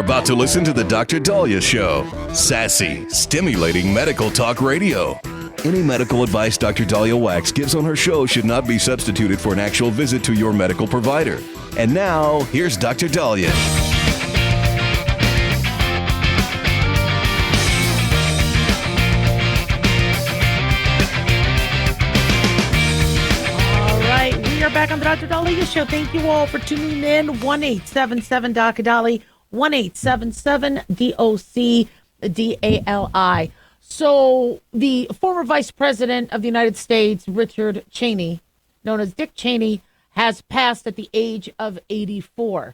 about to listen to the Dr. Daliah Show. Sassy, stimulating medical talk radio. Any medical advice Dr. Daliah Wax gives on her show should not be substituted for an actual visit to your medical provider. And now, here's Dr. Daliah. Back on the Dr. Daliah Show. Thank you all for tuning in. 1-877-DOC-DALI, 1-877-DOC-DALI. So the former Vice President of the United States, Richard Cheney, known as Dick Cheney, has passed at the age of 84.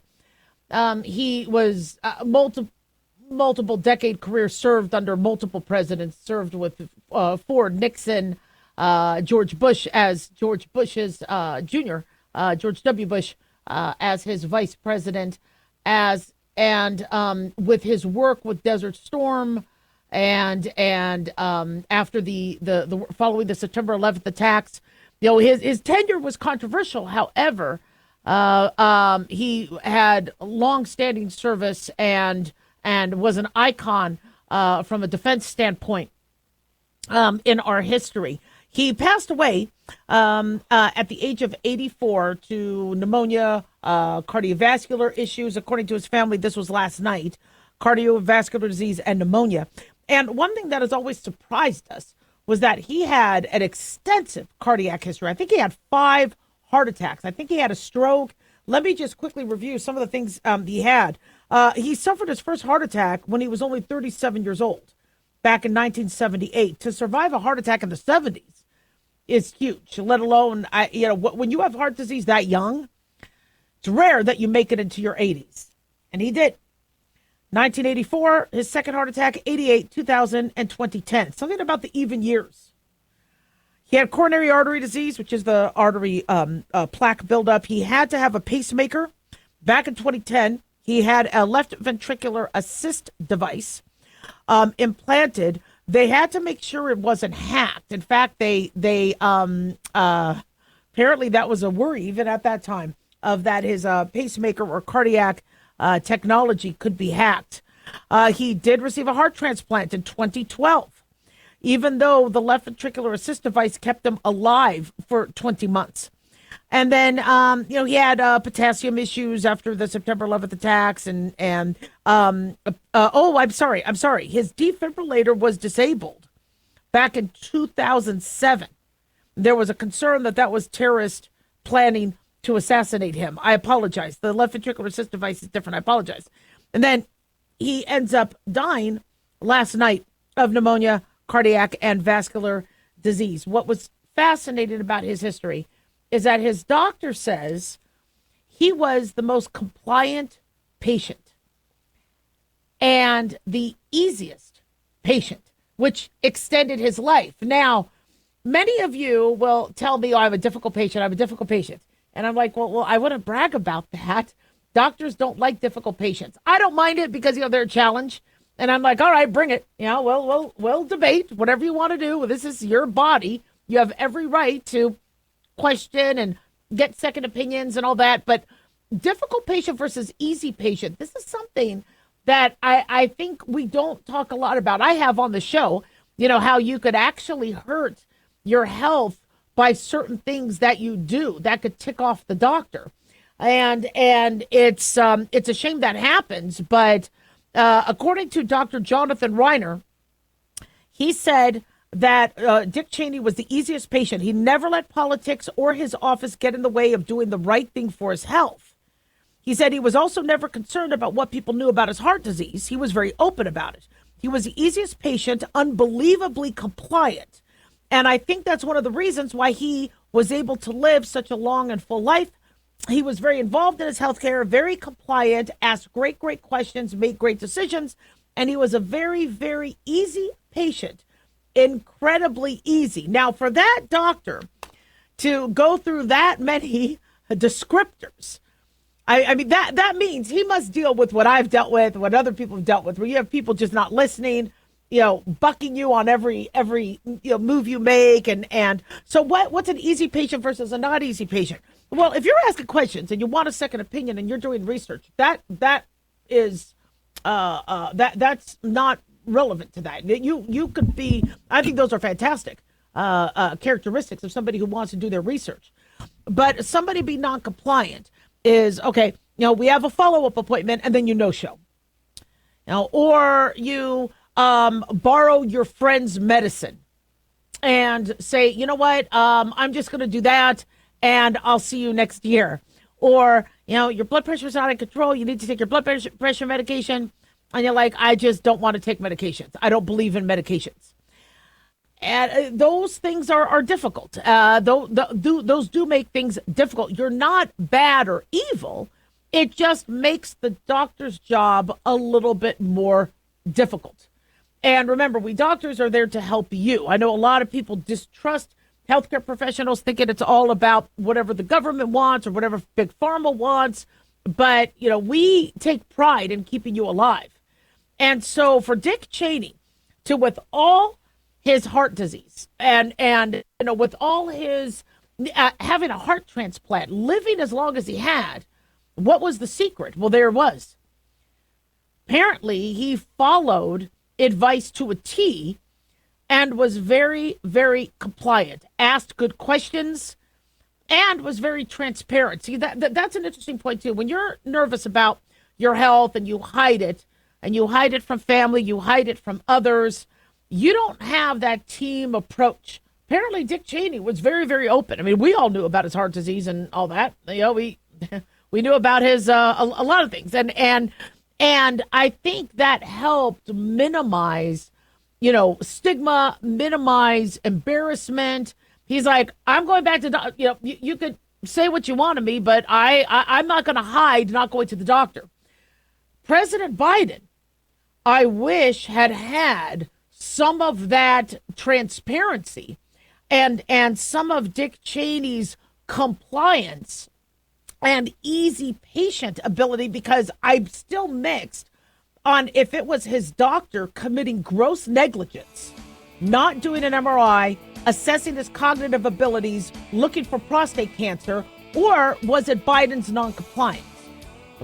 He was multiple decade career, served under multiple presidents, served with Ford, Nixon, George Bush as George Bush's Jr., George W. Bush as his vice president, with his work with Desert Storm and after the following the September 11th attacks, his tenure was controversial. However, he had long-standing service and was an icon from a defense standpoint in our history. He passed away at the age of 84 to pneumonia, cardiovascular issues. According to his family, this was last night, cardiovascular disease and pneumonia. And one thing that has always surprised us was that he had an extensive cardiac history. I think he had 5 heart attacks. I think he had a stroke. Let me just quickly review some of the things he had. He suffered his first heart attack when he was only 37 years old, back in 1978. To survive a heart attack in the 70s is huge, let alone, when you have heart disease that young, it's rare that you make it into your 80s. And he did. 1984, his second heart attack, 88, 2000, and 2010. Something about the even years. He had coronary artery disease, which is the artery plaque buildup. He had to have a pacemaker. Back in 2010, he had a left ventricular assist device implanted. They had to make sure it wasn't hacked. In fact, they apparently that was a worry even at that time of that his pacemaker or cardiac technology could be hacked. He did receive a heart transplant in 2012, even though the left ventricular assist device kept him alive for 20 months. And then, he had potassium issues after the September 11th attacks. I'm sorry. His defibrillator was disabled back in 2007. There was a concern that was terrorist planning to assassinate him. I apologize. The left ventricular assist device is different. I apologize. And then he ends up dying last night of pneumonia, cardiac, and vascular disease. What was fascinating about his history is that his doctor says he was the most compliant patient and the easiest patient, which extended his life. Now, many of you will tell me, I'm a difficult patient. And I'm like, well, I wouldn't brag about that. Doctors don't like difficult patients. I don't mind it because, they're a challenge. And I'm like, all right, bring it. We'll debate whatever you want to do. This is your body. You have every right to question and get second opinions and all that. But difficult patient versus easy patient, this is something that I think we don't talk a lot about. I have on the show, how you could actually hurt your health by certain things that you do that could tick off the doctor. And it's a shame that happens. But according to Dr. Jonathan Reiner, he said that Dick Cheney was the easiest patient. He never let politics or his office get in the way of doing the right thing for his health. He said he was also never concerned about what people knew about his heart disease. He was very open about it. He was the easiest patient, unbelievably compliant. And I think that's one of the reasons why he was able to live such a long and full life. He was very involved in his healthcare, very compliant, asked great questions, made great decisions. And he was a very, very easy patient. Incredibly easy. Now, for that doctor to go through that many descriptors, I mean, that means he must deal with what I've dealt with, what other people have dealt with, where you have people just not listening, bucking you on every move you make. And so what's an easy patient versus a not easy patient? Well, if you're asking questions and you want a second opinion and you're doing research, that is That's not relevant to that. You could be. I think those are fantastic characteristics of somebody who wants to do their research. But somebody be non-compliant is okay. We have a follow-up appointment and then you no-show. Or you borrow your friend's medicine and say, you know what, I'm just going to do that and I'll see you next year. Or, your blood pressure is not in control. You need to take your blood pressure medication. And you're like, I just don't want to take medications. I don't believe in medications. And those things are difficult. Those do make things difficult. You're not bad or evil. It just makes the doctor's job a little bit more difficult. And remember, we doctors are there to help you. I know a lot of people distrust healthcare professionals, thinking it's all about whatever the government wants or whatever big pharma wants. But, we take pride in keeping you alive. And so for Dick Cheney to, with all his heart disease and with all his having a heart transplant, living as long as he had, what was the secret? Well, there it was. Apparently, he followed advice to a T and was very, very compliant, asked good questions, and was very transparent. See, that's an interesting point, too. When you're nervous about your health and you hide it from family, you hide it from others, you don't have that team approach. Apparently, Dick Cheney was very, very open. I mean, we all knew about his heart disease and all that. We knew about his a lot of things, and I think that helped minimize, stigma, minimize embarrassment. He's like, I'm going back to you could say what you want to me, but I'm not going to hide not going to the doctor. President Biden, I wish, had some of that transparency and some of Dick Cheney's compliance and easy patient ability, because I'm still mixed on if it was his doctor committing gross negligence, not doing an MRI, assessing his cognitive abilities, looking for prostate cancer, or was it Biden's noncompliance?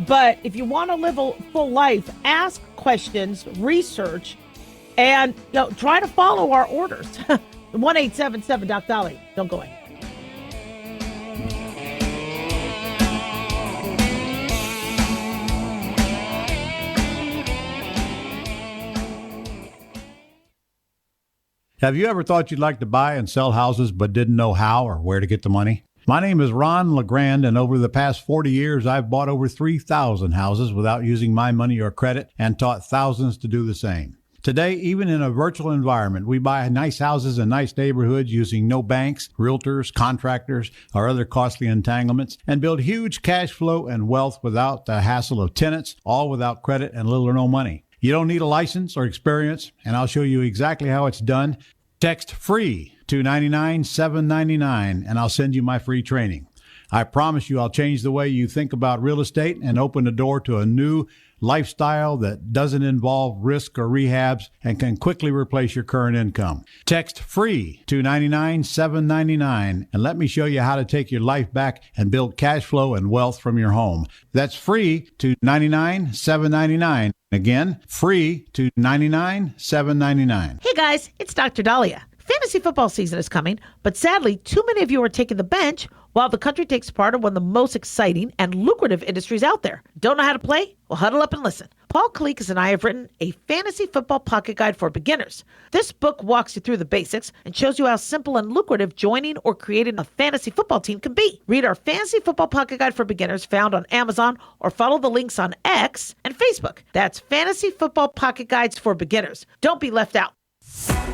But if you want to live a full life, ask questions, research, and try to follow our orders. 1-877 Doc Daliah. Don't go away. Have you ever thought you'd like to buy and sell houses but didn't know how or where to get the money? My name is Ron LeGrand, and over the past 40 years, I've bought over 3,000 houses without using my money or credit and taught thousands to do the same. Today, even in a virtual environment, we buy nice houses in nice neighborhoods using no banks, realtors, contractors, or other costly entanglements, and build huge cash flow and wealth without the hassle of tenants, all without credit and little or no money. You don't need a license or experience, and I'll show you exactly how it's done. Text FREE to 99799, and I'll send you my free training. I promise you I'll change the way you think about real estate and open the door to a new lifestyle that doesn't involve risk or rehabs and can quickly replace your current income. Text FREE to 99799 and let me show you how to take your life back and build cash flow and wealth from your home. That's FREE to 99799. Again, FREE to 99799. Hey guys, it's Dr. Daliah. Fantasy football season is coming, but sadly, too many of you are taking the bench while the country takes part in one of the most exciting and lucrative industries out there. Don't know how to play? Well, huddle up and listen. Paul Kalikas and I have written a fantasy football pocket guide for beginners. This book walks you through the basics and shows you how simple and lucrative joining or creating a fantasy football team can be. Read our fantasy football pocket guide for beginners found on Amazon or follow the links on X and Facebook. That's Fantasy Football Pocket Guides for Beginners. Don't be left out.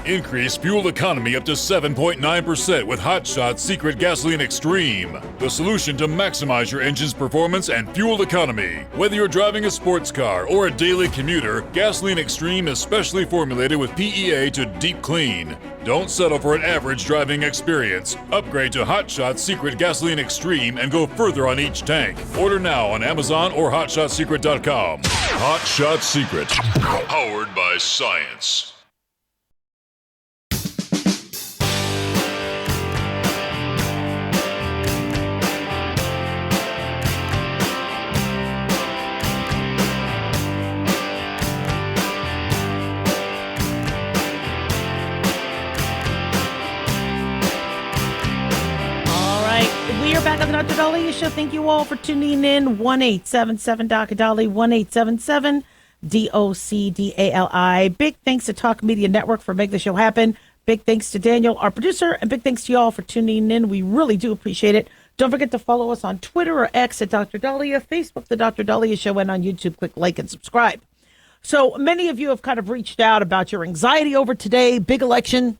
Increase fuel economy up to 7.9% with Hot Shot's Secret Gasoline Extreme, the solution to maximize your engine's performance and fuel economy. Whether you're driving a sports car or a daily commuter, Gasoline Extreme is specially formulated with PEA to deep clean. Don't settle for an average driving experience. Upgrade to Hot Shot's Secret Gasoline Extreme and go further on each tank. Order now on Amazon or HotShotSecret.com. Hot Shot Secret, powered by science. We're back on the Dr. Daliah Show. Thank you all for tuning in. 1-877 Dr. Dali, 1-877 DOCDALI. Big thanks to Talk Media Network for making the show happen. Big thanks to Daniel, our producer, and big thanks to you all for tuning in. We really do appreciate it. Don't forget to follow us on Twitter or X at Dr. Daliah, Facebook, The Dr. Daliah Show, and on YouTube. Click like and subscribe. So many of you have kind of reached out about your anxiety over today. Big election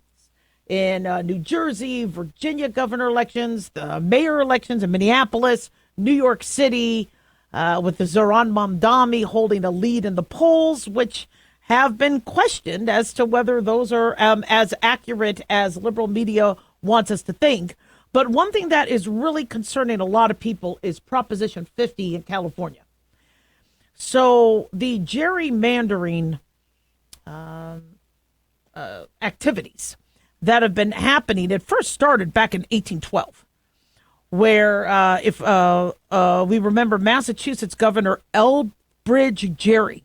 in New Jersey, Virginia governor elections, the mayor elections in Minneapolis, New York City, with the Zohran Mamdani holding a lead in the polls, which have been questioned as to whether those are as accurate as liberal media wants us to think. But one thing that is really concerning a lot of people is Proposition 50 in California. So the gerrymandering activities that have been happening, it first started back in 1812, where if we remember, Massachusetts Governor Elbridge Gerry,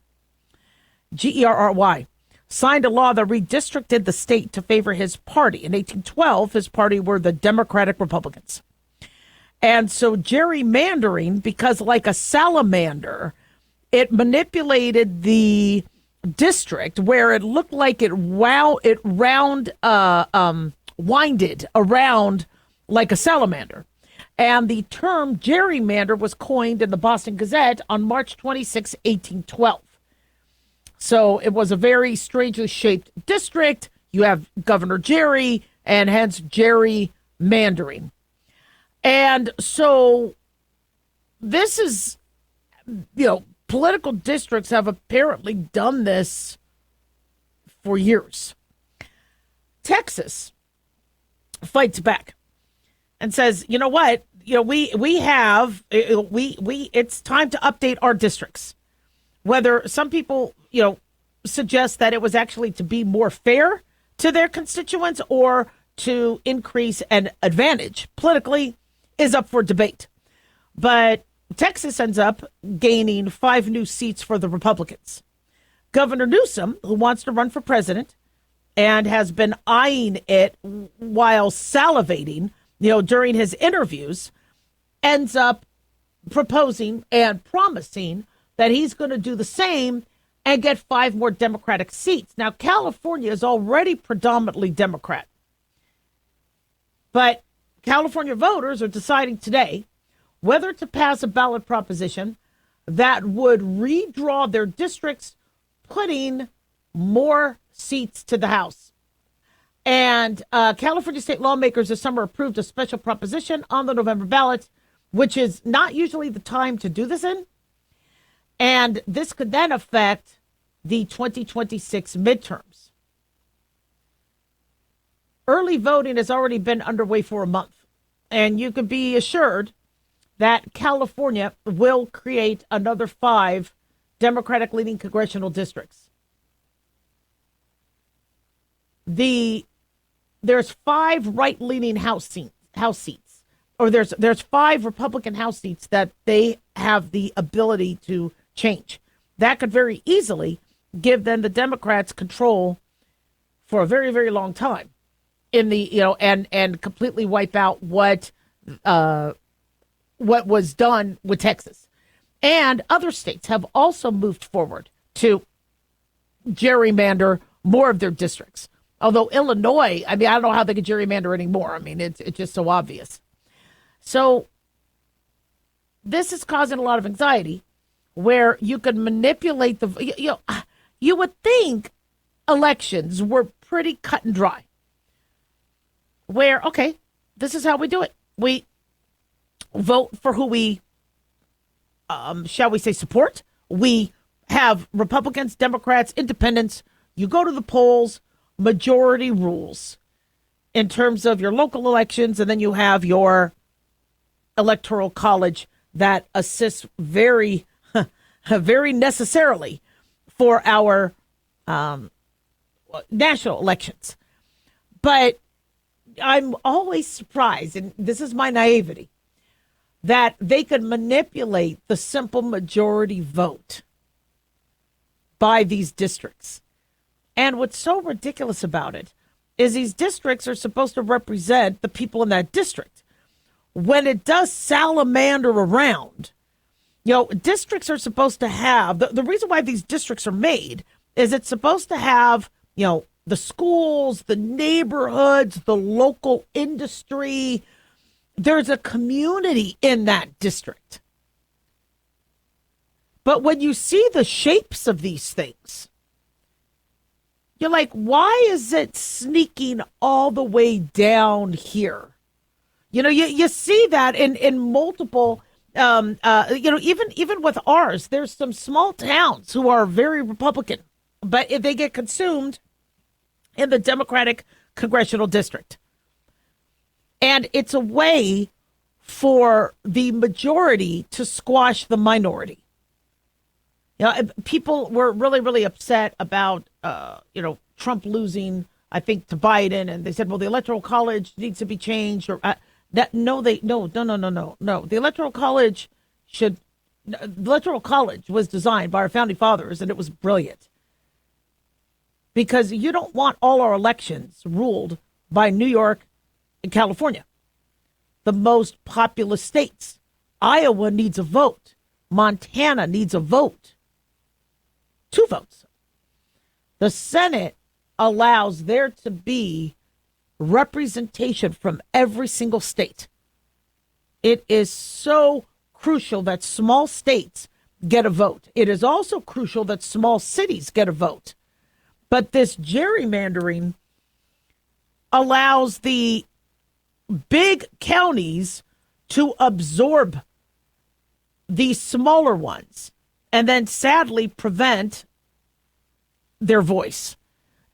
Gerry, signed a law that redistricted the state to favor his party. In 1812, his party were the Democratic Republicans. And so gerrymandering, because like a salamander, it manipulated the district where it looked like it winded around like a salamander. And the term gerrymander was coined in the Boston Gazette on March 26, 1812. So it was a very strangely shaped district. You have Governor Gerry, and hence gerrymandering. And so this is, political districts have apparently done this for years. Texas fights back and says, you know what? It's time to update our districts. Whether some people, suggest that it was actually to be more fair to their constituents or to increase an advantage politically is up for debate. But Texas ends up gaining 5 new seats for the Republicans. Governor Newsom, who wants to run for president and has been eyeing it while salivating, during his interviews, ends up proposing and promising that he's going to do the same and get 5 more Democratic seats. Now, California is already predominantly Democrat. But California voters are deciding today whether to pass a ballot proposition that would redraw their districts, putting more seats to the House. And California state lawmakers this summer approved a special proposition on the November ballot, which is not usually the time to do this in. And this could then affect the 2026 midterms. Early voting has already been underway for a month, and you can be assured that California will create another 5 Democratic-leaning congressional districts. There's 5 right-leaning House seats, or there's 5 Republican House seats that they have the ability to change. That could very easily give them the Democrats control for a very, very long time in the, and completely wipe out what was done with Texas. And other states have also moved forward to gerrymander more of their districts. Although Illinois, I don't know how they could gerrymander anymore. It's just so obvious. So this is causing a lot of anxiety, where you could manipulate you would think elections were pretty cut and dry, where, okay, this is how we do it. We vote for who we, shall we say, support. We have Republicans, Democrats, independents. You go to the polls, majority rules in terms of your local elections, and then you have your electoral college that assists very, very necessarily for our national elections. But I'm always surprised, and this is my naivety, that they could manipulate the simple majority vote by these districts. And what's so ridiculous about it is these districts are supposed to represent the people in that district. when it does salamander around, districts are supposed to have, the reason why these districts are made is it's supposed to have, the schools, the neighborhoods, the local industry. There's a community in that district. But when you see the shapes of these things, you're like, why is it sneaking all the way down here? You see that in multiple, even with ours, there's some small towns who are very Republican, but they get consumed in the Democratic congressional district. And it's a way for the majority to squash the minority. People were really, really upset about, Trump losing, I think, to Biden. And they said, well, the Electoral College needs to be changed. Or no. The Electoral College was designed by our founding fathers, and it was brilliant. Because you don't want all our elections ruled by New York and California, the most populous states. Iowa needs a vote. Montana needs a vote. 2 votes. The Senate allows there to be representation from every single state. It is so crucial that small states get a vote. It is also crucial that small cities get a vote. But this gerrymandering allows the big counties to absorb these smaller ones and then sadly prevent their voice.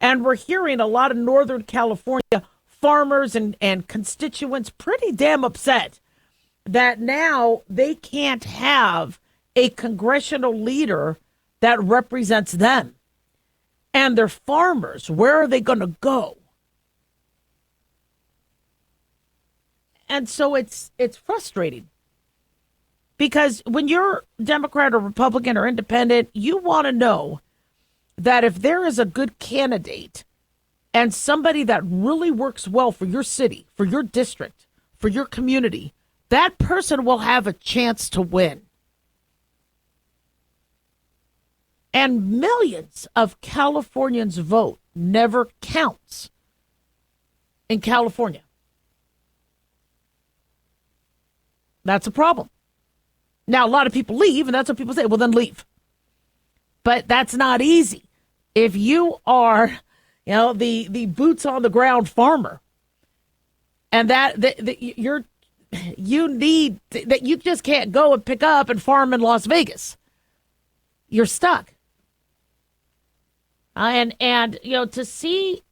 And we're hearing a lot of Northern California farmers and constituents pretty damn upset that now they can't have a congressional leader that represents them. And they're farmers. Where are they going to go? And so it's frustrating. Because when you're Democrat or Republican or independent, you want to know that if there is a good candidate and somebody that really works well for your city, for your district, for your community, that person will have a chance to win. And millions of Californians' vote never counts in California. That's a problem. Now, a lot of people leave, and that's what people say. Well, then leave. But that's not easy. If you are, the boots on the ground farmer, and you just can't go and pick up and farm in Las Vegas. You're stuck. And to see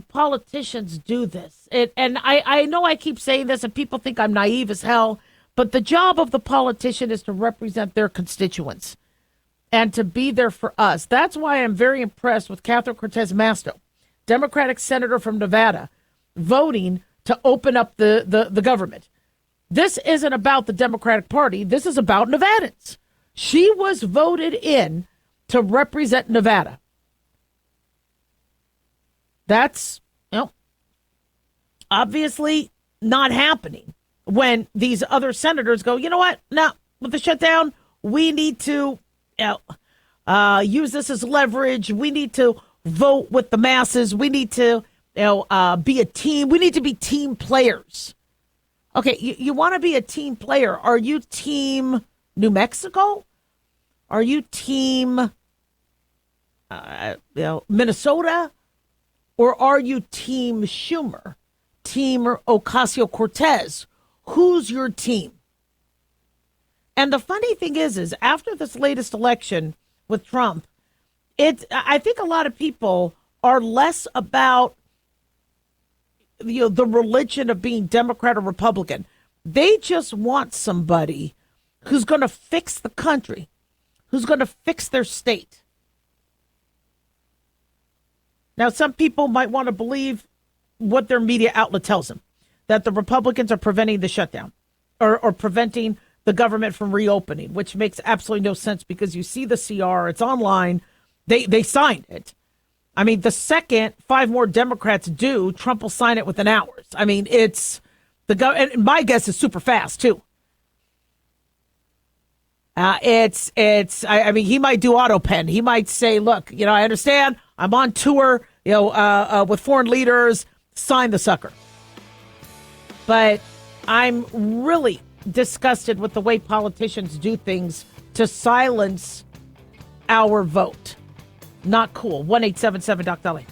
politicians do this, and I know I keep saying this, and people think I'm naive as hell, but the job of the politician is to represent their constituents and to be there for us. That's why I'm very impressed with Catherine Cortez Masto, Democratic senator from Nevada, voting to open up the government. This isn't about the Democratic Party. This is about Nevadans. She was voted in to represent Nevada. That's, obviously not happening when these other senators go, you know what? No, with the shutdown, we need to use this as leverage. We need to vote with the masses. We need to be a team. We need to be team players. Okay, you want to be a team player. Are you team New Mexico? Are you team Minnesota? Or are you team Schumer? Team Ocasio-Cortez? Who's your team? And the funny thing is after this latest election with Trump, I think a lot of people are less about the religion of being Democrat or Republican. They just want somebody who's going to fix the country, who's going to fix their state. Now, some people might want to believe what their media outlet tells them, that the Republicans are preventing the shutdown or preventing the government from reopening, which makes absolutely no sense because you see the CR, it's online. They signed it. I mean, the second 5 more Democrats do, Trump will sign it within hours. I mean, it's And my guess is super fast too. I mean, he might do auto pen. He might say, look, I understand I'm on tour, with foreign leaders, sign the sucker. But I'm really disgusted with the way politicians do things to silence our vote. Not cool. 1-877 Doc Daliah.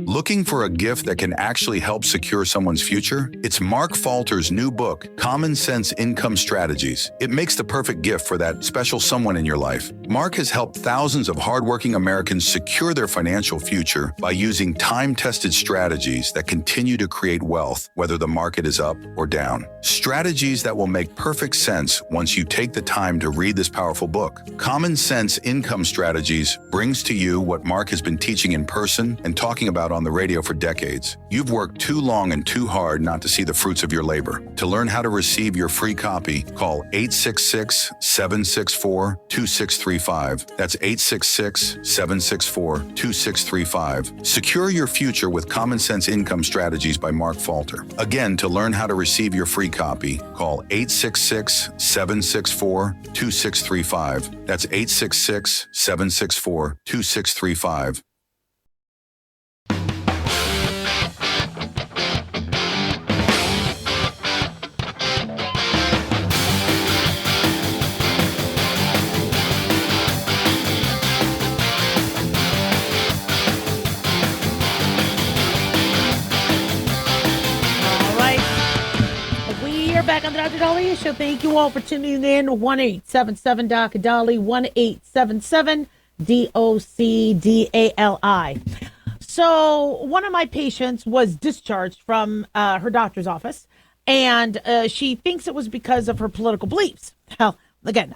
Looking for a gift that can actually help secure someone's future? It's Mark Falter's new book, Common Sense Income Strategies. It makes the perfect gift for that special someone in your life. Mark has helped thousands of hardworking Americans secure their financial future by using time-tested strategies that continue to create wealth, whether the market is up or down. Strategies that will make perfect sense once you take the time to read this powerful book. Common Sense Income Strategies brings to you what Mark has been teaching in person and talking about on the radio for decades. You've worked too long and too hard not to see the fruits of your labor. To learn how to receive your free copy, call 866-764-2635. That's 866-764-2635. Secure your future with Common Sense Income Strategies by Mark Falter. Again, to learn how to receive your free copy, call 866-764-2635. That's 866-764-2635. Back on the Dr. Daliah Show. Thank you all for tuning in. 1-877 Dr. Dali, 1-877-DOCDALI. So one of my patients was discharged from her doctor's office, and she thinks it was because of her political beliefs. Well, again,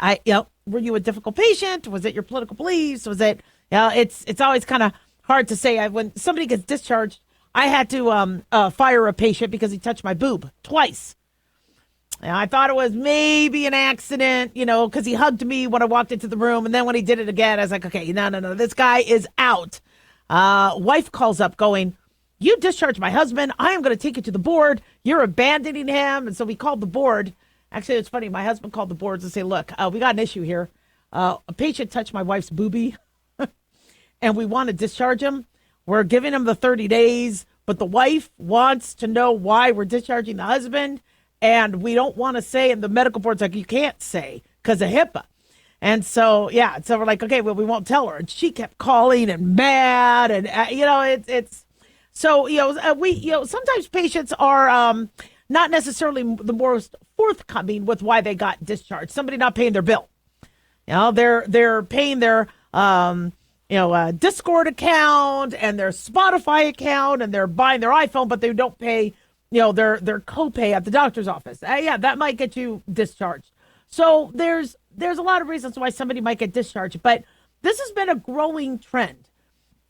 were you a difficult patient? Was it your political beliefs? Was it? It's always kind of hard to say. When somebody gets discharged, I had to fire a patient because he touched my boob twice. I thought it was maybe an accident, because he hugged me when I walked into the room. And then when he did it again, I was like, okay, no, this guy is out. Wife calls up going, you discharged my husband. I am going to take you to the board. You're abandoning him. And so we called the board. Actually, it's funny. My husband called the boards and say, look, we got an issue here. A patient touched my wife's boobie and we want to discharge him. We're giving him the 30 days, but the wife wants to know why we're discharging the husband. And we don't want to say, and the medical board's like, you can't say because of HIPAA. And so, so we're like, okay, well, we won't tell her. And she kept calling and mad. And, it's so, sometimes patients are not necessarily the most forthcoming with why they got discharged. Somebody not paying their bill. They're paying their, Discord account and their Spotify account, and they're buying their iPhone, but they don't pay their copay at the doctor's office. That might get you discharged. So there's a lot of reasons why somebody might get discharged, but this has been a growing trend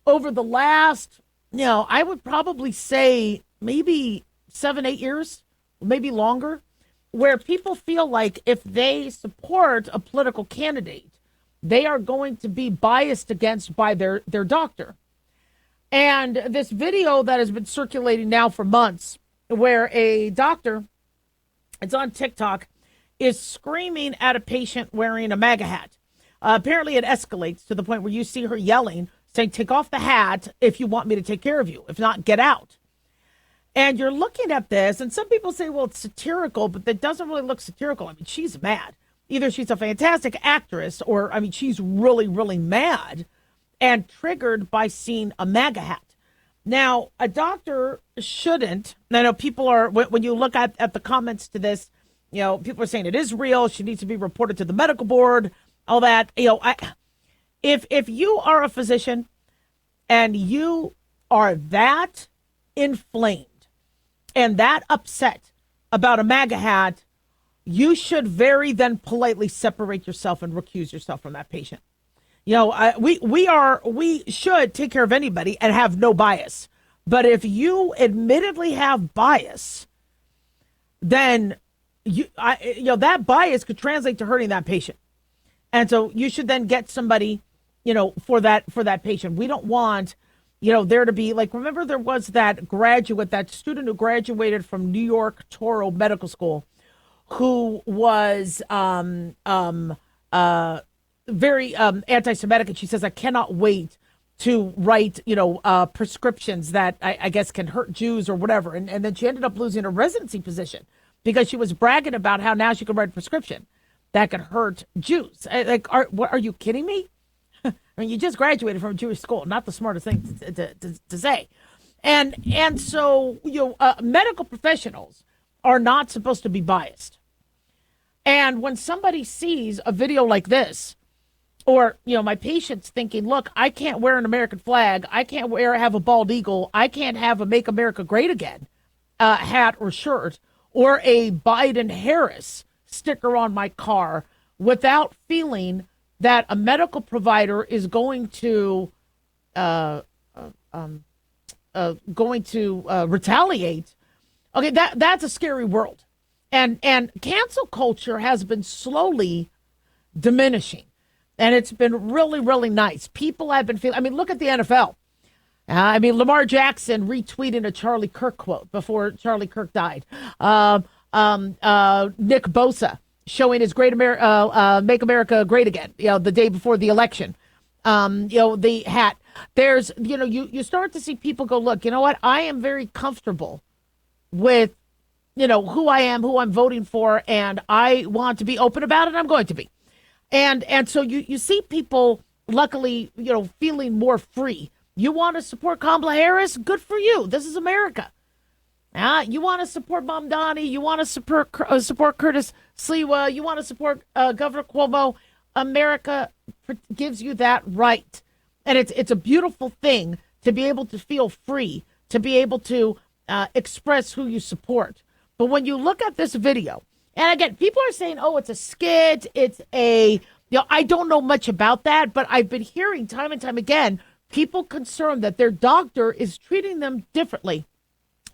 over the last, I would probably say maybe 7-8 years, maybe longer, where people feel like if they support a political candidate, they are going to be biased against by their doctor. And this video that has been circulating now for months, where a doctor, it's on TikTok, is screaming at a patient wearing a MAGA hat. Apparently it escalates to the point where you see her yelling, saying, take off the hat if you want me to take care of you. If not, get out. And you're looking at this, and some people say, well, it's satirical, but that doesn't really look satirical. I mean, she's mad. Either she's a fantastic actress, or, she's really, really mad and triggered by seeing a MAGA hat. Now, a doctor shouldn't. I know people are, when you look at the comments to this, people are saying it is real. She needs to be reported to the medical board, all that. If you are a physician and you are that inflamed and that upset about a MAGA hat, you should very then politely separate yourself and recuse yourself from that patient. We should take care of anybody and have no bias. But if you admittedly have bias, then that bias could translate to hurting that patient. And so you should then get somebody, for that patient. We don't want, there to be like, remember there was that student who graduated from New York Toro Medical School who was very anti-Semitic. And she says, I cannot wait to write, prescriptions that I guess can hurt Jews or whatever. And then she ended up losing her residency position because she was bragging about how now she can write a prescription that could hurt Jews. Like, are you kidding me? I mean, you just graduated from a Jewish school. Not the smartest thing to say. And so, medical professionals are not supposed to be biased. And when somebody sees a video like this, or, my patient's thinking, look, I can't wear an American flag. I can't have a bald eagle. I can't have a Make America Great Again hat or shirt or a Biden-Harris sticker on my car without feeling that a medical provider is going to retaliate. Okay, that's a scary world. And cancel culture has been slowly diminishing. And it's been really, really nice. People have been feeling, look at the NFL. Lamar Jackson retweeting a Charlie Kirk quote before Charlie Kirk died. Nick Bosa showing his Make America Great Again, the day before the election. The hat. There's, you start to see people go, look, you know what? I am very comfortable with, who I am, who I'm voting for, and I want to be open about it. I'm going to be. And so you see people, luckily, feeling more free. You want to support Kamala Harris? Good for you. This is America. You want to support Mamdani? You want to support Curtis Sliwa? You want to support Governor Cuomo? America gives you that right. And it's a beautiful thing to be able to feel free, to be able to express who you support. But when you look at this video, and again, people are saying, oh, it's a skit. It's I don't know much about that, but I've been hearing time and time again, people concerned that their doctor is treating them differently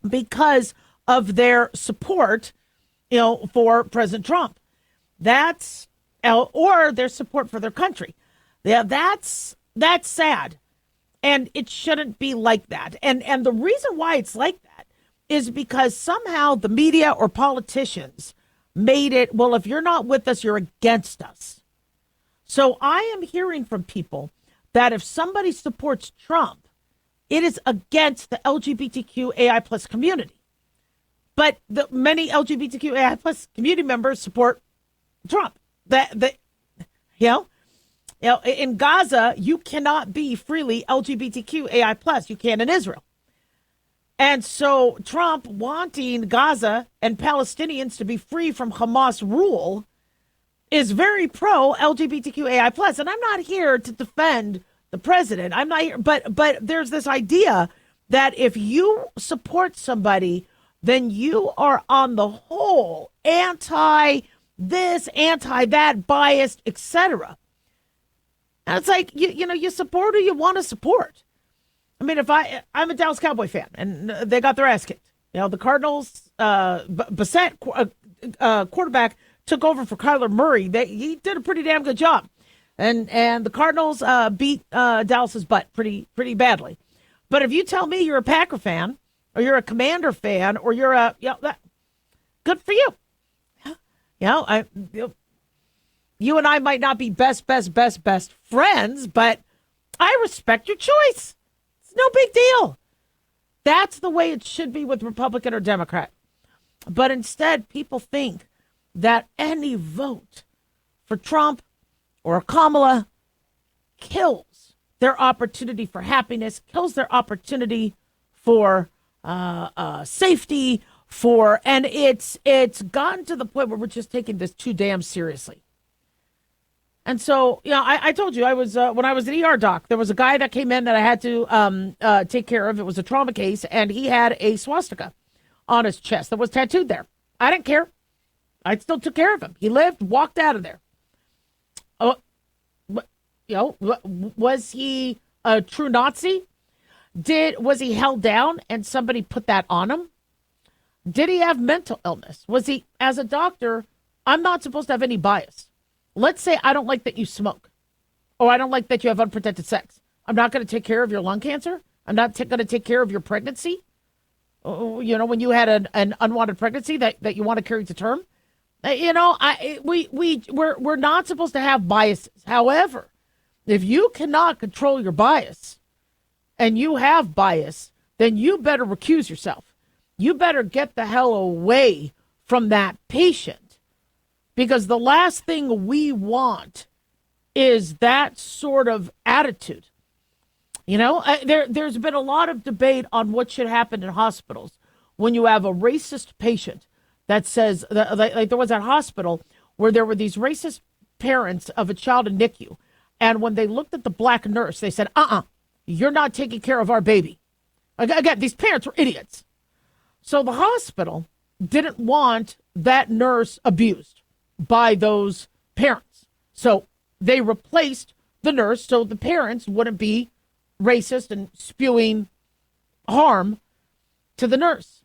because of their support, for President Trump. That's, or their support for their country. Yeah, that's sad. And it shouldn't be like that. And the reason why it's like that is because somehow the media or politicians made it, well, if you're not with us, you're against us. So I am hearing from people that if somebody supports Trump, it is against the LGBTQAI plus community. But the many LGBTQAI plus community members support Trump. In Gaza, you cannot be freely LGBTQAI plus. You can in Israel. And so Trump wanting Gaza and Palestinians to be free from Hamas rule is very pro LGBTQAI plus. And I'm not here to defend the president. I'm not here, but there's this idea that if you support somebody, then you are on the whole anti this, anti that, biased, etc. And it's like you support who you want to support. If I'm a Dallas Cowboy fan and they got their ass kicked. The Cardinals, Bassett, quarterback, took over for Kyler Murray. He did a pretty damn good job. And the Cardinals beat Dallas's butt pretty badly. But if you tell me you're a Packer fan or you're a Commander fan or you're good for you. You and I might not be best friends, but I respect your choice. No big deal. That's the way it should be with Republican or Democrat. But instead, people think that any vote for Trump or Kamala kills their opportunity for happiness, kills their opportunity for safety, and it's gotten to the point where we're just taking this too damn seriously. And so, I told you, I was when I was an ER doc, there was a guy that came in that I had to take care of. It was a trauma case, and he had a swastika on his chest that was tattooed there. I didn't care. I still took care of him. He lived, walked out of there. Was he a true Nazi? Was he held down and somebody put that on him? Did he have mental illness? Was he, as a doctor, I'm not supposed to have any bias. Let's say I don't like that you smoke, or I don't like that you have unprotected sex. I'm not going to take care of your lung cancer. I'm not going to take care of your pregnancy. You know, when you had an unwanted pregnancy that you want to carry to term. You know, we're not supposed to have biases. However, if you cannot control your bias and you have bias, then you better recuse yourself. You better get the hell away from that patient, because the last thing we want is that sort of attitude. You know, there's been a lot of debate on what should happen in hospitals when you have a racist patient that says, like there was that hospital where there were these racist parents of a child in NICU. And when they looked at the black nurse, they said, you're not taking care of our baby. Again, these parents were idiots. So the hospital didn't want that nurse abused by those parents. So they replaced the nurse so the parents wouldn't be racist and spewing harm to the nurse.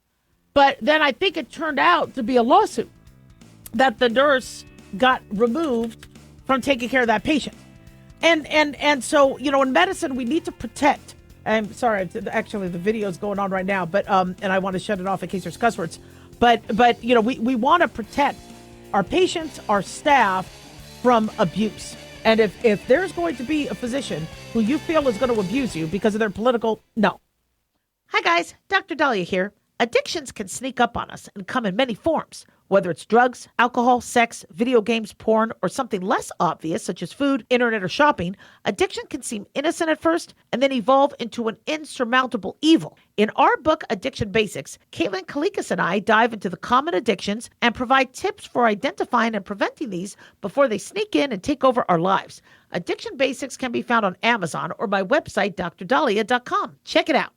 But then I think it turned out to be a lawsuit that the nurse got removed from taking care of that patient. And so, you know, in medicine, we need to protect. I'm sorry, actually, the video is going on right now, but and I want to shut it off in case there's cuss words. But you know, we want to protect our patients, our staff from abuse. And if there's going to be a physician who you feel is going to abuse you because of their political, no. Hi, guys. Dr. Daliah here. Addictions can sneak up on us and come in many forms, whether it's drugs, alcohol, sex, video games, porn, or something less obvious, such as food, internet, or shopping. Addiction can seem innocent at first and then evolve into an insurmountable evil. In our book, Addiction Basics, Caitlin Kalikas and I dive into the common addictions and provide tips for identifying and preventing these before they sneak in and take over our lives. Addiction Basics can be found on Amazon or my website, drdaliah.com. Check it out.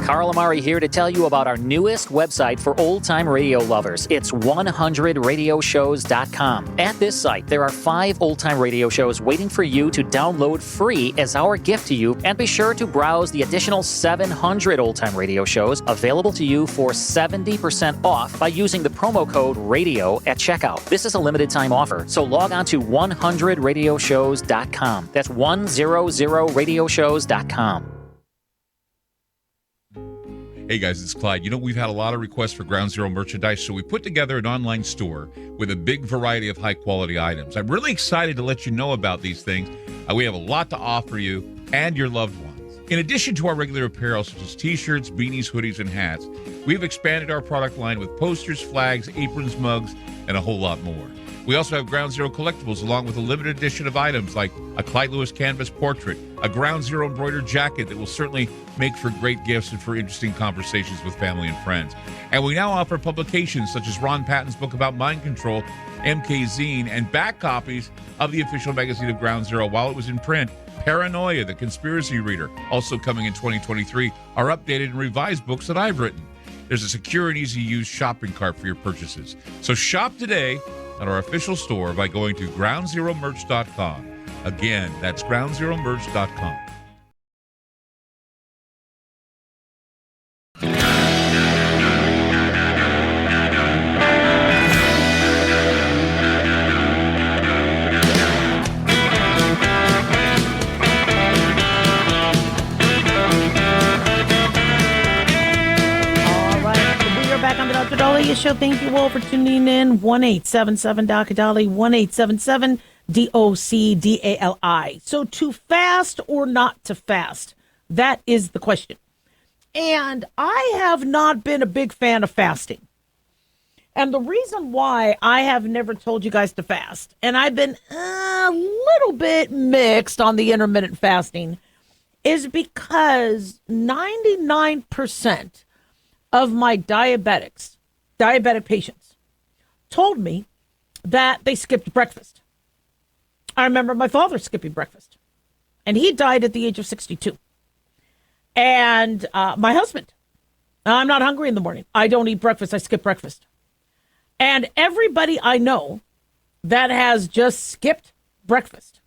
Carl Amari here to tell you about our newest website for old-time radio lovers. It's 100radioshows.com. At this site, there are 5 old-time radio shows waiting for you to download free as our gift to you, and be sure to browse the additional 700 old-time radio shows available to you for 70% off by using the promo code RADIO at checkout. This is a limited-time offer, so log on to 100radioshows.com. That's 100radioshows.com. Hey guys, it's Clyde. You know, we've had a lot of requests for Ground Zero merchandise, so we put together an online store with a big variety of high-quality items. I'm really excited to let you know about these things. We have a lot to offer you and your loved ones. In addition to our regular apparel, such as t-shirts, beanies, hoodies, and hats, we've expanded our product line with posters, flags, aprons, mugs, and a whole lot more. We also have Ground Zero collectibles, along with a limited edition of items like a Clyde Lewis canvas portrait, a Ground Zero embroidered jacket that will certainly make for great gifts and for interesting conversations with family and friends. And we now offer publications such as Ron Patton's book about mind control, MK Zine, and back copies of the official magazine of Ground Zero while it was in print. Paranoia, the Conspiracy Reader, also coming in 2023, are updated and revised books that I've written. There's a secure and easy-to-use shopping cart for your purchases. So shop today at our official store by going to groundzeromerch.com. Again, that's groundzeromerch.com. Dr. Daliah Show. Thank you all for tuning in. 1-877 Dr. Daliah, 1-877 DOCDALI. So to fast or not to fast, that is the question. And I have not been a big fan of fasting. And the reason why I have never told you guys to fast, and I've been a little bit mixed on the intermittent fasting, is because 99% of my diabetic patients told me that they skipped breakfast. I remember my father skipping breakfast, and he died at the age of 62. And my husband, I'm not hungry in the morning. I don't eat breakfast. I skip breakfast. And everybody I know that has just skipped breakfast,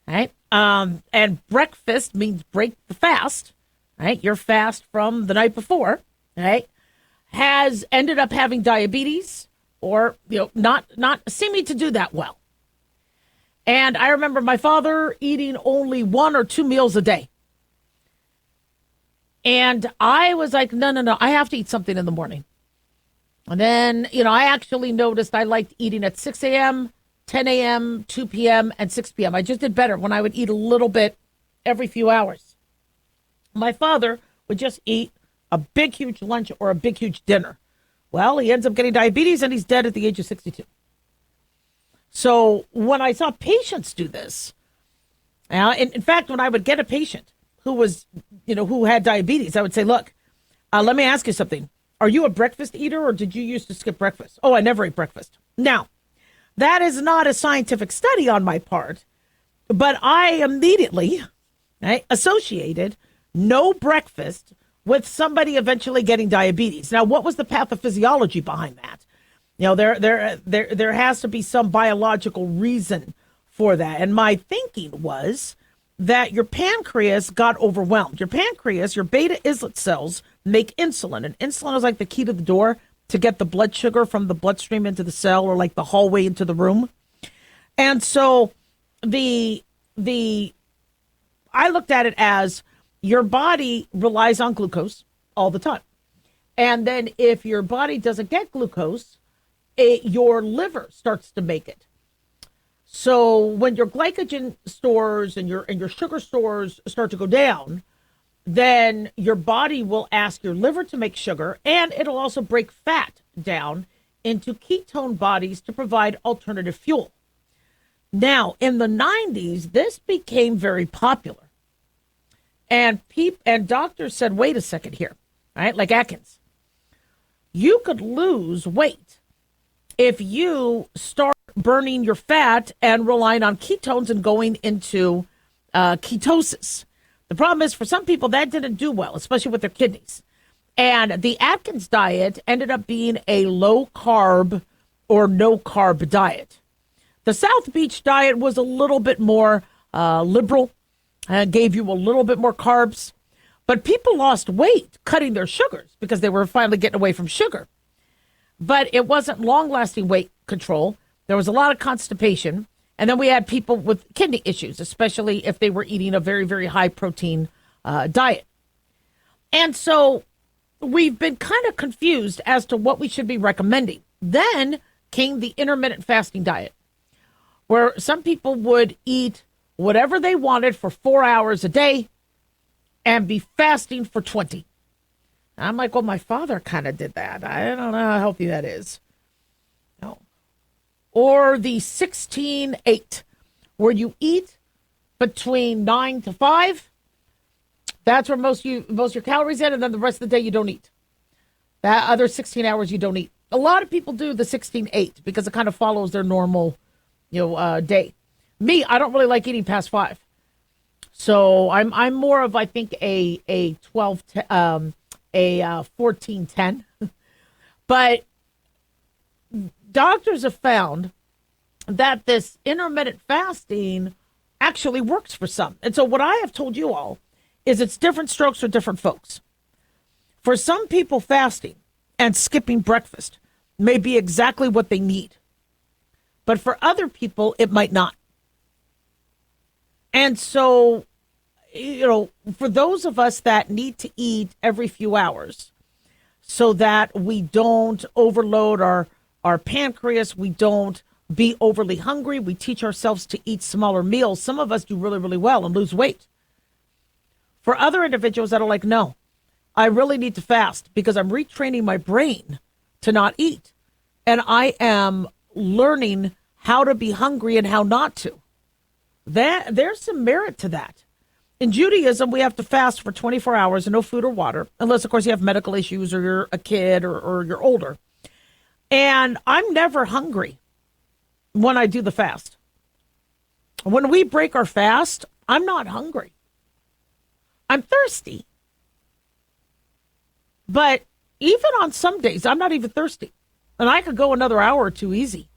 right? And breakfast means break the fast, right? Your fast from the night before, right? Has ended up having diabetes or, not seeming to do that well. And I remember my father eating only 1 or 2 meals a day. And I was like, no, I have to eat something in the morning. And then, I actually noticed I liked eating at 6 a.m., 10 a.m., 2 p.m., and 6 p.m. I just did better when I would eat a little bit every few hours. My father would just eat a big, huge lunch or a big, huge dinner. Well, he ends up getting diabetes and he's dead at the age of 62. So when I saw patients do this, in fact, when I would get a patient who was, who had diabetes, I would say, look, let me ask you something. Are you a breakfast eater or did you used to skip breakfast? Oh, I never ate breakfast. Now, that is not a scientific study on my part, but I immediately associated no breakfast with somebody eventually getting diabetes. Now, what was the pathophysiology behind that? There has to be some biological reason for that. And my thinking was that your pancreas got overwhelmed. Your pancreas, your beta islet cells make insulin, and insulin is like the key to the door to get the blood sugar from the bloodstream into the cell or like the hallway into the room. And so I looked at it as your body relies on glucose all the time. And then if your body doesn't get glucose, your liver starts to make it. So when your glycogen stores and your sugar stores start to go down, then your body will ask your liver to make sugar, and it'll also break fat down into ketone bodies to provide alternative fuel. Now, in the 90s, this became very popular. And doctors said, wait a second here, right? Like Atkins. You could lose weight if you start burning your fat and relying on ketones and going into ketosis. The problem is for some people that didn't do well, especially with their kidneys. And the Atkins diet ended up being a low carb or no carb diet. The South Beach diet was a little bit more liberal and gave you a little bit more carbs. But people lost weight cutting their sugars because they were finally getting away from sugar. But it wasn't long-lasting weight control. There was a lot of constipation. And then we had people with kidney issues, especially if they were eating a very, very high-protein diet. And so we've been kind of confused as to what we should be recommending. Then came the intermittent fasting diet, where some people would eat whatever they wanted for 4 hours a day and be fasting for 20. I'm like, well, my father kind of did that. I don't know how healthy that is. No. Or the 16-8, where you eat between 9 to 5. That's where most of your calories in, and then the rest of the day you don't eat. That other 16 hours you don't eat. A lot of people do the 16-8 because it kind of follows their normal, day. Me, I don't really like eating past 5. So I'm more of, I think, a 14-10. But doctors have found that this intermittent fasting actually works for some. And so what I have told you all is it's different strokes for different folks. For some people, fasting and skipping breakfast may be exactly what they need. But for other people, it might not. And so, for those of us that need to eat every few hours so that we don't overload our pancreas, we don't be overly hungry, we teach ourselves to eat smaller meals. Some of us do really, really well and lose weight. For other individuals that are like, no, I really need to fast because I'm retraining my brain to not eat. And I am learning how to be hungry and how not to. There's some merit to that. In Judaism, we have to fast for 24 hours and no food or water, unless, of course, you have medical issues or you're a kid or you're older. And I'm never hungry when I do the fast. When we break our fast, I'm not hungry. I'm thirsty. But even on some days, I'm not even thirsty. And I could go another hour or two easy,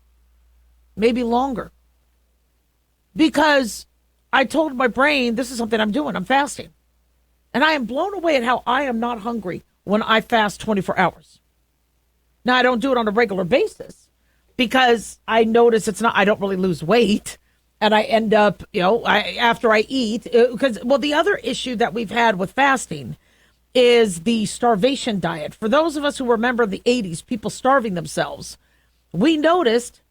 maybe longer. Because I told my brain, this is something I'm doing. I'm fasting. And I am blown away at how I am not hungry when I fast 24 hours. Now, I don't do it on a regular basis because I notice I don't really lose weight. And I end up, after I eat, the other issue that we've had with fasting is the starvation diet. For those of us who remember the 80s, people starving themselves, we noticed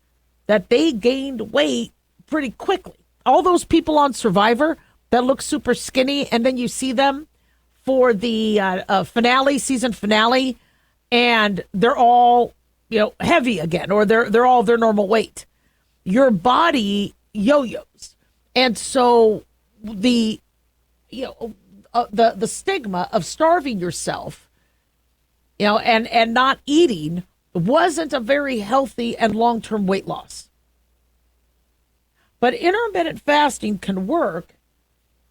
that they gained weight pretty quickly. All those people on Survivor that look super skinny, and then you see them for the season finale, and they're all, heavy again, or they're all their normal weight. Your body yo-yos. And so the stigma of starving yourself, and not eating wasn't a very healthy and long-term weight loss. But intermittent fasting can work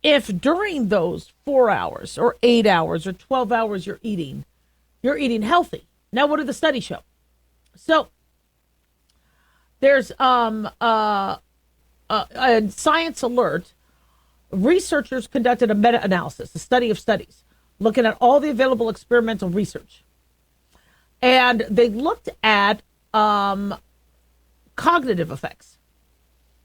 if during those 4 hours or 8 hours or 12 hours you're eating healthy. Now, what do the studies show? So there's Science Alert, researchers conducted a meta-analysis, a study of studies, looking at all the available experimental research. And they looked at cognitive effects.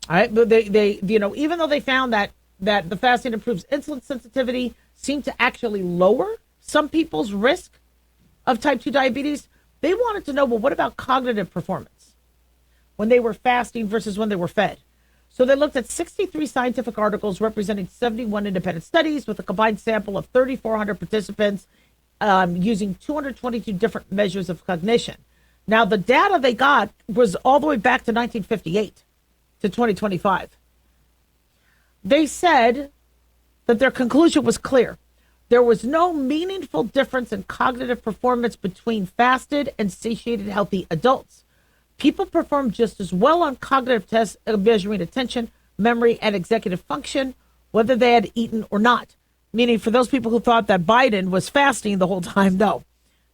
All right, but they even though they found that the fasting improves insulin sensitivity, seemed to actually lower some people's risk of type 2 diabetes, they wanted to know, well, what about cognitive performance when they were fasting versus when they were fed? So they looked at 63 scientific articles representing 71 independent studies with a combined sample of 3,400 participants using 222 different measures of cognition. Now, the data they got was all the way back to 1958 to 2025. They said that their conclusion was clear. There was no meaningful difference in cognitive performance between fasted and satiated healthy adults. People performed just as well on cognitive tests measuring attention, memory, and executive function, whether they had eaten or not. Meaning, for those people who thought that Biden was fasting the whole time, no.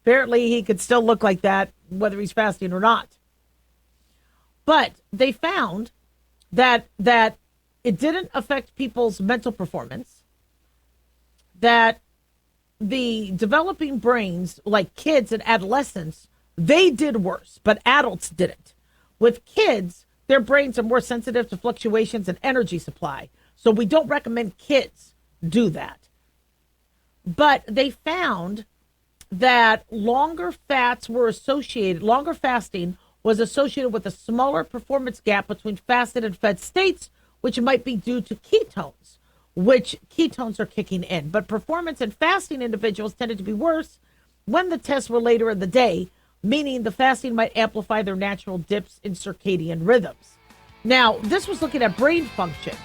Apparently, he could still look like that, whether he's fasting or not. But they found that it didn't affect people's mental performance, that the developing brains, like kids and adolescents, they did worse, but adults didn't. With kids, their brains are more sensitive to fluctuations in energy supply. So we don't recommend kids do that. But they found that longer fasting was associated with a smaller performance gap between fasted and fed states, which might be due to ketones, which ketones are kicking in. But performance in fasting individuals tended to be worse when the tests were later in the day, meaning the fasting might amplify their natural dips in circadian rhythms. Now, this was looking at brain function.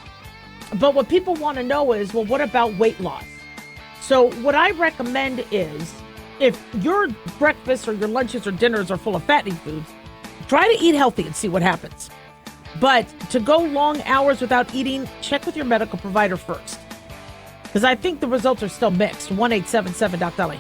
But what people want to know is, well, what about weight loss? So what I recommend is, if your breakfasts or your lunches or dinners are full of fattening foods, try to eat healthy and see what happens. But to go long hours without eating, check with your medical provider first. Because I think the results are still mixed. 1-877-DOC-DALIAH.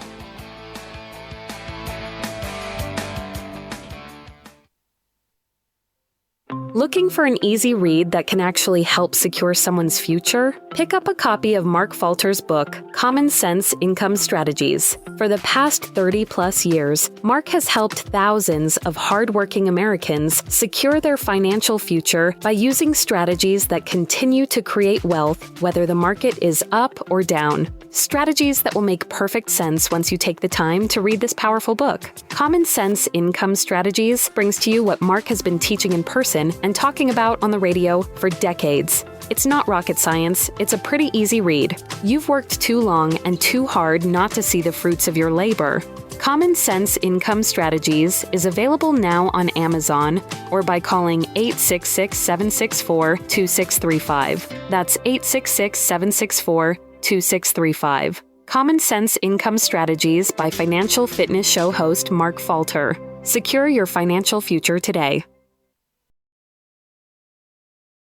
Looking for an easy read that can actually help secure someone's future? Pick up a copy of Mark Falter's book, Common Sense Income Strategies. For the past 30-plus years, Mark has helped thousands of hardworking Americans secure their financial future by using strategies that continue to create wealth, whether the market is up or down. Strategies that will make perfect sense once you take the time to read this powerful book. Common Sense Income Strategies brings to you what Mark has been teaching in person and talking about on the radio for decades. It's not rocket science, it's a pretty easy read. You've worked too long and too hard not to see the fruits of your labor. Common Sense Income Strategies is available now on Amazon or by calling 866-764-2635. That's 866-764-2635. Common Sense Income Strategies by financial fitness show host Mark Falter. Secure your financial future today.